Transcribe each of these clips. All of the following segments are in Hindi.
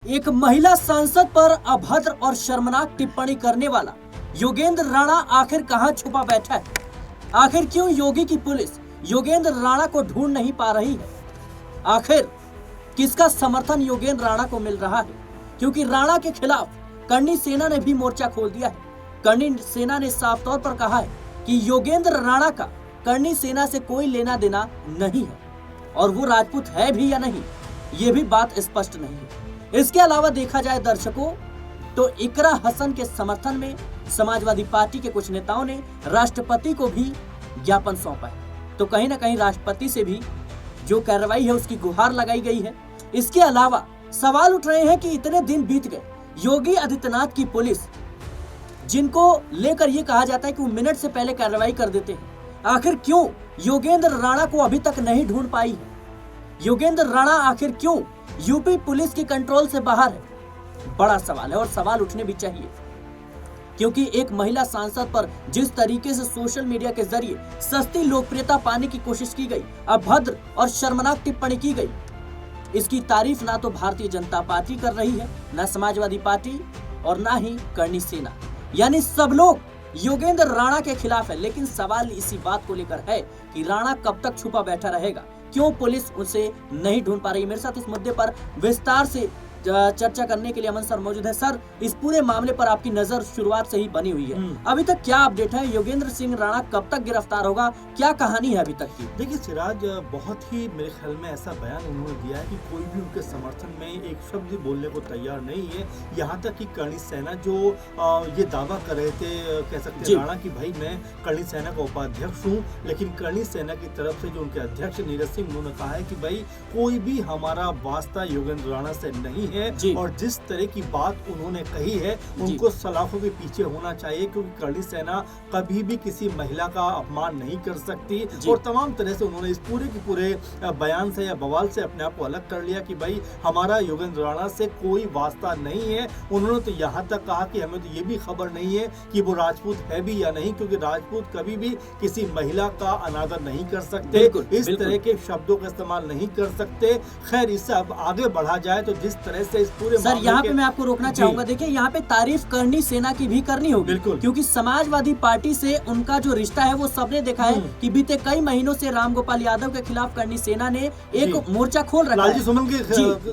एक महिला सांसद पर अभद्र और शर्मनाक टिप्पणी करने वाला योगेंद्र राणा आखिर कहां छुपा बैठा है? आखिर क्यों योगी की पुलिस योगेंद्र राणा को ढूंढ नहीं पा रही है? आखिर किसका समर्थन योगेंद्र राणा को मिल रहा है? क्योंकि राणा के खिलाफ करणी सेना ने भी मोर्चा खोल दिया है। करणी सेना ने साफ तौर पर कहा है कि योगेंद्र राणा का करणी सेना से कोई लेना देना नहीं है और वो राजपूत है भी या नहीं, ये भी बात स्पष्ट नहीं है। इसके अलावा देखा जाए दर्शकों तो इकरा हसन के समर्थन में समाजवादी पार्टी के कुछ नेताओं ने राष्ट्रपति को भी ज्ञापन सौंपा है, तो कहीं ना कहीं राष्ट्रपति से भी जो कार्रवाई है उसकी गुहार लगाई गई है। इसके अलावा सवाल उठ रहे हैं कि इतने दिन बीत गए, योगी आदित्यनाथ की पुलिस जिनको लेकर ये कहा जाता है कि वो मिनट से पहले कार्रवाई कर देते हैं, आखिर क्यों योगेंद्र राणा को अभी तक नहीं ढूंढ पाई है? योगेंद्र राणा आखिर क्यों यूपी पुलिस की कंट्रोल से बाहर है? बड़ा सवाल है और सवाल उठने भी चाहिए, क्योंकि एक महिला सांसद पर जिस तरीके से सोशल मीडिया के जरिए सस्ती लोकप्रियता पाने की कोशिश की गई, अभद्र और शर्मनाक टिप्पणी की गई, इसकी तारीफ ना तो भारतीय जनता पार्टी कर रही है, ना समाजवादी पार्टी और ना ही करणी सेना, यानी सब लोग योगेंद्र राणा के खिलाफ है। लेकिन सवाल इसी बात को लेकर है कि राणा कब तक छुपा बैठा रहेगा, क्यों पुलिस उसे नहीं ढूंढ पा रही? मेरे साथ इस मुद्दे पर विस्तार से चर्चा करने के लिए अमन सर मौजूद है। सर, इस पूरे मामले पर आपकी नजर शुरुआत से ही बनी हुई है, अभी तक क्या अपडेट है? योगेंद्र सिंह राणा कब तक गिरफ्तार होगा? क्या कहानी है अभी तक की? देखिए सिराज, बहुत ही मेरे ख्याल में ऐसा बयान उन्होंने दिया है कि कोई भी उनके समर्थन में एक शब्द भी बोलने को तैयार नहीं है। यहाँ तक कि करणी सेना जो ये दावा कर रहे थे, कह सकते हैं राणा की भाई मैं करणी सेना का उपाध्यक्ष हूँ, लेकिन करणी सेना की तरफ से जो उनके अध्यक्ष नीरज सिंह, उन्होंने कहा है कि भाई कोई भी हमारा वास्ता योगेंद्र राणा से नहीं है। और जिस तरह की बात उन्होंने कही है उनको सलाखों के पीछे होना चाहिए, क्योंकि करणी सेना कभी भी किसी महिला का अपमान नहीं कर सकती। और तमाम तरह से उन्होंने इस पूरे के पूरे बयान से या बवाल से अपने आप को अलग कर लिया कि भाई हमारा योगेंद्र राणा से कोई वास्ता नहीं है। उन्होंने तो यहाँ तक कहा कि हमें तो ये भी खबर नहीं है कि वो राजपूत है भी या नहीं, क्योंकि राजपूत कभी भी किसी महिला का अनादर नहीं कर सकते, इस तरह के शब्दों का इस्तेमाल नहीं कर सकते। खैर, इससे अब आगे बढ़ा जाए तो जिस तरह से सर यहाँ पे मैं आपको रोकना चाहूंगा। देखिए, यहाँ पे तारीफ करणी सेना की भी करनी होगी, क्योंकि समाजवादी पार्टी से उनका जो रिश्ता है वो सबने देखा है कि बीते कई महीनों से रामगोपाल यादव के खिलाफ करणी सेना ने एक मोर्चा खोल रखा है।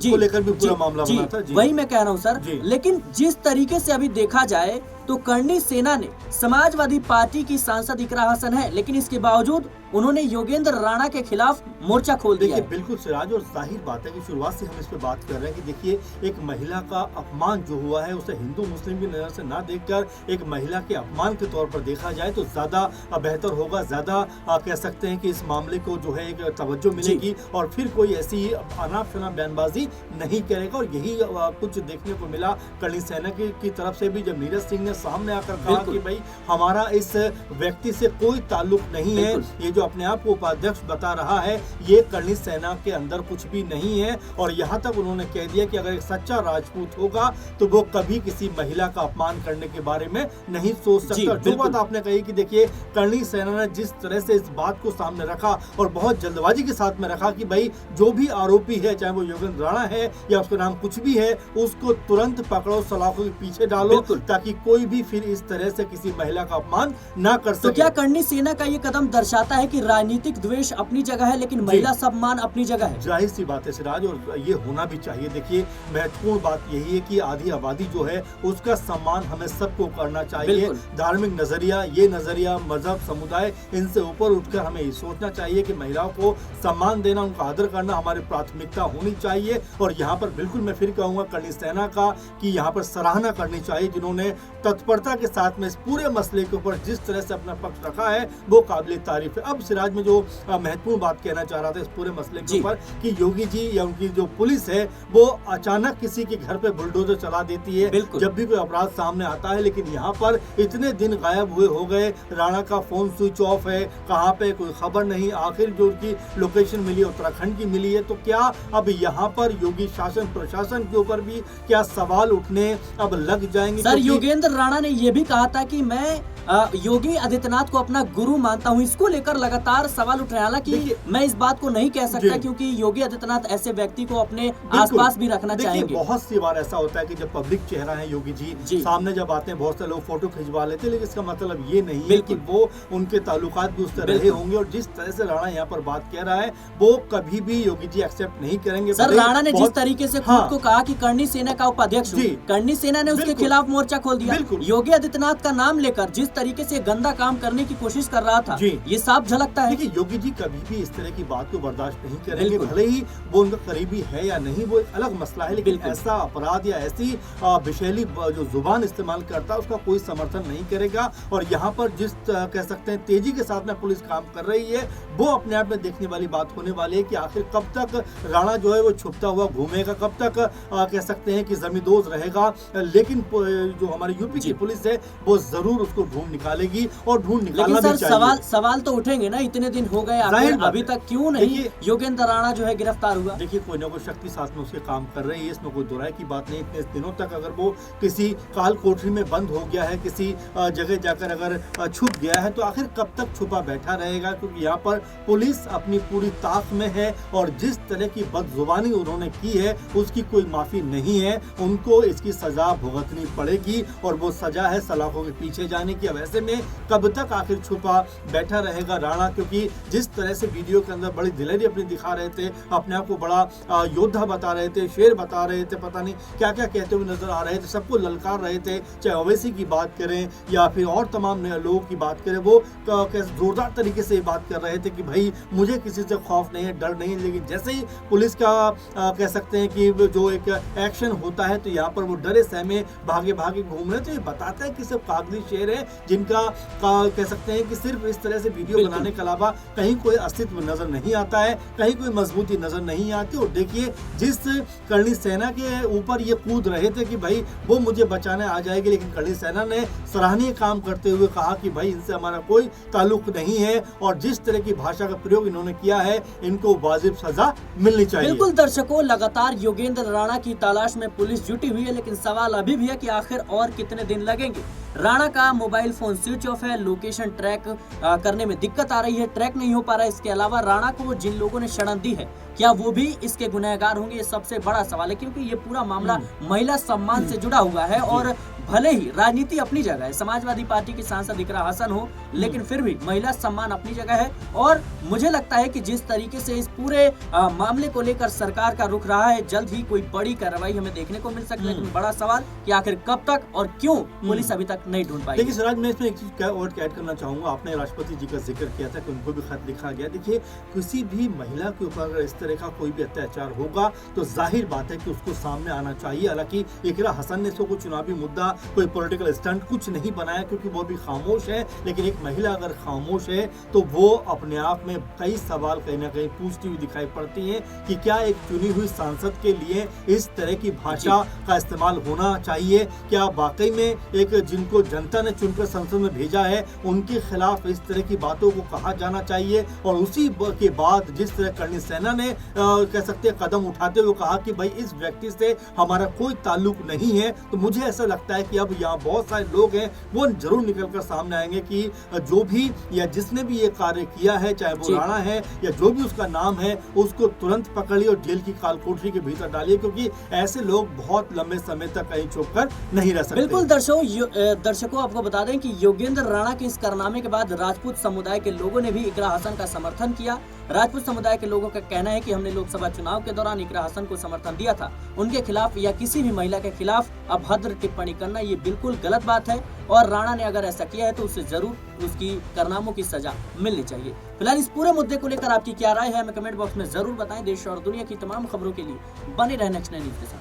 को लेकर भी पूरा मामला बना था। वही मैं कह रहा हूँ सर, लेकिन जिस तरीके से अभी देखा जाए तो करणी सेना ने समाजवादी पार्टी की सांसद इकरा हसन है, लेकिन इसके बावजूद उन्होंने योगेंद्र राणा के खिलाफ मोर्चा खोल दिया। देखिए बिल्कुल सिराज, और जाहिर बात है कि शुरुआत से हम इस पे बात कर रहे हैं कि देखिए एक महिला का अपमान जो हुआ है उसे हिंदू मुस्लिम की नजर से ना देखकर एक महिला के अपमान के तौर पर देखा जाए तो ज्यादा बेहतर होगा। ज्यादा कह सकते हैं कि इस मामले को जो है एक तवज्जो मिलेगी और फिर कोई ऐसी अनाप शनाप बयानबाजी नहीं करेगा। और यही कुछ देखने को मिला करणी सेना की तरफ से भी, जब नीरज सिंह ने सामने आकर कहा कि भाई हमारा इस व्यक्ति से कोई ताल्लुक नहीं है, ये जो अपने आप को उपाध्यक्ष बता रहा है ये करणी सेना के अंदर कुछ भी नहीं है। और यहाँ तक उन्होंने कह दिया कि अगर एक सच्चा राजपूत होगा तो वो कभी किसी महिला का अपमान करने के बारे में नहीं सोच सकता। जो बात आपने कही कि देखिए करणी सेना ने जिस तरह से इस बात को सामने रखा और बहुत जल्दबाजी के साथ में रखा कि भाई जो भी आरोपी है, चाहे वो योगेंद्र राणा है या उसका नाम कुछ भी है, उसको तुरंत पकड़ो, सलाखों के पीछे डालो, ताकि कोई भी फिर इस तरह से किसी महिला का अपमान ना कर सके। तो क्या करणी सेना का ये कदम दर्शाता है कि राजनीतिक द्वेष अपनी जगह है लेकिन महिला सम्मान अपनी जगह है? जाहिर सी बात है सिराज, और ये होना भी चाहिए। देखिए महत्वपूर्ण बात यही है कि आधी आबादी जो है उसका सम्मान हमें सबको करना चाहिए। धार्मिक नजरिया, ये नजरिया, मजहब, समुदाय, इनसे ऊपर उठकर हमें ये सोचना चाहिए कि महिलाओं को सम्मान देना, उनका आदर करना हमारी प्राथमिकता होनी चाहिए। और यहाँ पर बिल्कुल मैं फिर कहूंगा करणी सेना का कि यहाँ पर सराहना करनी चाहिए, जिन्होंने तत्परता के साथ में इस पूरे मसले के ऊपर जिस तरह से अपना पक्ष रखा है वो काबिल तारीफ है। अब सिराज में जो महत्वपूर्ण बात कहना चाह रहा था इस पूरे मसले के ऊपर कि योगी जी या उनकी जो पुलिस है वो अचानक किसी के घर पे बुलडोजर चला देती है जब भी कोई अपराध सामने आता है। लेकिन यहाँ पर इतने दिन गायब हुए हो गए, राणा का फोन स्विच ऑफ है, कहाँ पे कोई खबर नहीं। आखिर जो उनकी लोकेशन मिली उत्तराखंड की मिली है, तो क्या अब यहाँ पर योगी शासन प्रशासन के ऊपर भी क्या सवाल उठने अब लग जाएंगे? सर, योगेंद्र राणा ने यह भी कहा था कि मैं योगी आदित्यनाथ को अपना गुरु मानता हूँ, इसको लेकर लगातार सवाल उठ रहे हैं। हालांकि मैं इस बात को नहीं कह सकता क्योंकि योगी आदित्यनाथ ऐसे व्यक्ति को अपने आसपास भी रखना चाहेंगे। बहुत सी बार ऐसा होता है कि जब पब्लिक चेहरा है योगी जी सामने जब आते हैं, बहुत से लोग फोटो खिंचवा लेते हैं, लेकिन इसका मतलब ये नहीं है कि वो उनके ताल्लुकात भी उस तरह रहे होंगे। और जिस तरह से राणा यहाँ पर बात कह रहा है वो कभी भी योगी जी एक्सेप्ट नहीं करेंगे। सर, राणा ने जिस तरीके से खुद को कहा कि करणी सेना का उपाध्यक्ष, करणी सेना ने उसके खिलाफ मोर्चा खोल दिया। योगी आदित्यनाथ का नाम लेकर जिस तरीके से गंदा काम करने की कोशिश कर रहा था, ये साफ झलकता है। देखिए, योगी जी कभी भी इस तरह की बात को बर्दाश्त नहीं करेंगे, भले ही वो उनका करीबी है या नहीं, वो एक अलग मसला है, लेकिन ऐसा अपराध या ऐसी विशैली जो जुबान इस्तेमाल करता है उसका कोई समर्थन नहीं करेगा। और यहाँ पर जिस कह सकते हैं तेजी के साथ में पुलिस काम कर रही है, वो अपने आप में देखने वाली बात होने वाली है कि आखिर कब तक राणा जो है वो छुपता हुआ घूमेगा, कब तक कह सकते हैं कि जमींदोज रहेगा। लेकिन जो हमारी यूपी की पुलिस है वो जरूर उसको ढूंढ निकालेगी और ढूंढ निकालना भी चाहिए। सवाल तो उठेंगे ना, इतने दिन हो गए, अभी तक क्यों नहीं योगेंद्र राणा जो है गिरफ्तार हुआ? देखिए, कोई ना कोई शक्ति साथ में उसके काम कर रही है, इसमें कोई दुराई की बात नहीं। इतने दिनों तक अगर वो किसी काल कोठरी में बंद हो गया है, किसी जगह जाकर अगर छुप गया है, तो आखिर कब तक छुपा बैठा रहेगा? क्योंकि यहाँ पर पुलिस अपनी पूरी ताक में है और जिस तरह की बदजुबानी उन्होंने की है उसकी कोई माफी नहीं है। उनको इसकी सजा भुगतनी पड़ेगी और वो सजा है सलाखों के पीछे जाने की। अब ऐसे में कब तक आखिर छुपा बैठा रहेगा राणा? क्योंकि जिस तरह से वीडियो के अंदर बड़ी दिलेरी अपनी दिखा रहे थे, अपने आप को बड़ा योद्धा बता रहे थे, शेर बता रहे थे, पता नहीं क्या क्या कहते हुए नजर आ रहे थे, सबको ललकार रहे थे, चाहे ओवैसी की बात करें या फिर और तमाम लोगों की बात करें, वो जोरदार तरीके से बात कर रहे थे कि भाई मुझे किसी से खौफ नहीं है, डर नहीं है। लेकिन जैसे ही पुलिस का कह सकते हैं कि जो एक एक्शन होता है तो यहाँ पर वो डरे सहमे भागे भागे घूम रहे। तो ये बताता है कि सिर्फ कागजी शेर है जिनका कह सकते हैं कि सिर्फ इस तरह से वीडियो बनाने के अलावा कहीं कोई अस्तित्व नजर नहीं आता है, कहीं कोई मजबूती नजर नहीं आती। और देखिए, जिस करणी सेना के ऊपर ये कूद रहे थे कि भाई वो मुझे बचाने आ जाएगी, लेकिन करणी सेना ने सराहनीय काम करते हुए कहा कि भाई इनसे हमारा कोई ताल्लुक नहीं है। और जिस तरह की भाषा का प्रयोग इन्होंने किया है, इनको वाजिब सजा मिलनी चाहिए। बिल्कुल दर्शकों, लगातार योगेंद्र राणा की तलाश में पुलिस जुटी हुई है, लेकिन सवाल अभी भी है कि आखिर और कितने दिन लगेंगे। राणा का मोबाइल फोन स्विच ऑफ है, लोकेशन ट्रैक करने में दिक्कत आ रही है, ट्रैक नहीं हो पा रहा है। इसके अलावा राणा को जिन लोगों ने शरण दी है, क्या वो भी इसके गुनहगार होंगे? ये सबसे बड़ा सवाल है, क्योंकि ये पूरा मामला महिला सम्मान से जुड़ा हुआ है। और भले ही राजनीति अपनी जगह है, समाजवादी पार्टी की सांसद इकरा हसन हो, लेकिन फिर भी महिला सम्मान अपनी जगह है। और मुझे लगता है कि जिस तरीके से इस पूरे मामले को लेकर सरकार का रुख रहा है, जल्द ही कोई बड़ी कार्रवाई हमें देखने को मिल सकती है। लेकिन बड़ा सवाल कि आखिर कब तक और क्यों पुलिस अभी तक नहीं ढूंढ पाई। देखिए सिराज, मैं इसमें एक चीज और ऐड करना चाहूंगा। आपने राष्ट्रपति जी का जिक्र किया था कि उनको भी खत लिखा गया। देखिए, किसी भी महिला के ऊपर अगर इस तरह का कोई भी अत्याचार होगा तो जाहिर बात है कि उसको सामने आना चाहिए। हालांकि इकरा हसन ने इसको कोई चुनावी मुद्दा, कोई पॉलिटिकल स्टंट कुछ नहीं बनाया, क्योंकि वो भी खामोश है। लेकिन एक महिला अगर खामोश है तो वो अपने आप में कई सवाल कहीं ना कहीं पूछती हुई दिखाई पड़ती है कि क्या एक चुनी हुई सांसद के लिए इस तरह की भाषा का इस्तेमाल होना चाहिए? क्या वाकई में एक जिनको जनता ने चुनकर संसद में भेजा है उनके खिलाफ इस तरह की बातों को कहा जाना चाहिए? और उसी के बाद जिस तरह करणी सेना ने कह सकते हैं कदम उठाते हुए कहा कि भाई इस व्यक्ति से हमारा कोई ताल्लुक नहीं है, तो मुझे ऐसा लगता है कि अब यहाँ बहुत सारे लोग हैं वो जरूर निकलकर सामने आएंगे कि जो भी या जिसने भी ये कार्य किया है, चाहे वो राणा है या जो भी उसका नाम है, उसको तुरंत पकड़िए और जेल की कालकोठरी के भीतर डालिए, क्योंकि ऐसे लोग बहुत लंबे समय तक कहीं छुप कर नहीं रह सकते। बिल्कुल दर्शकों आपको बता दें कि योगेंद्र राणा के इस कारनामे के बाद राजपूत समुदाय के लोगों ने भी इकरा हसन का समर्थन किया। राजपूत समुदाय के लोगों का कहना है कि हमने लोकसभा चुनाव के दौरान इकरा हसन को समर्थन दिया था। उनके खिलाफ या किसी भी महिला के खिलाफ अभद्र टिप्पणी करना ये बिल्कुल गलत बात है और राणा ने अगर ऐसा किया है तो उसे जरूर उसकी कारनामों की सजा मिलनी चाहिए। फिलहाल इस पूरे मुद्दे को लेकर आपकी क्या राय है हमें कमेंट बॉक्स में जरूर बताएं। देश और दुनिया की तमाम खबरों के लिए बने रहें नेक्स्ट 9 न्यूज़ के साथ।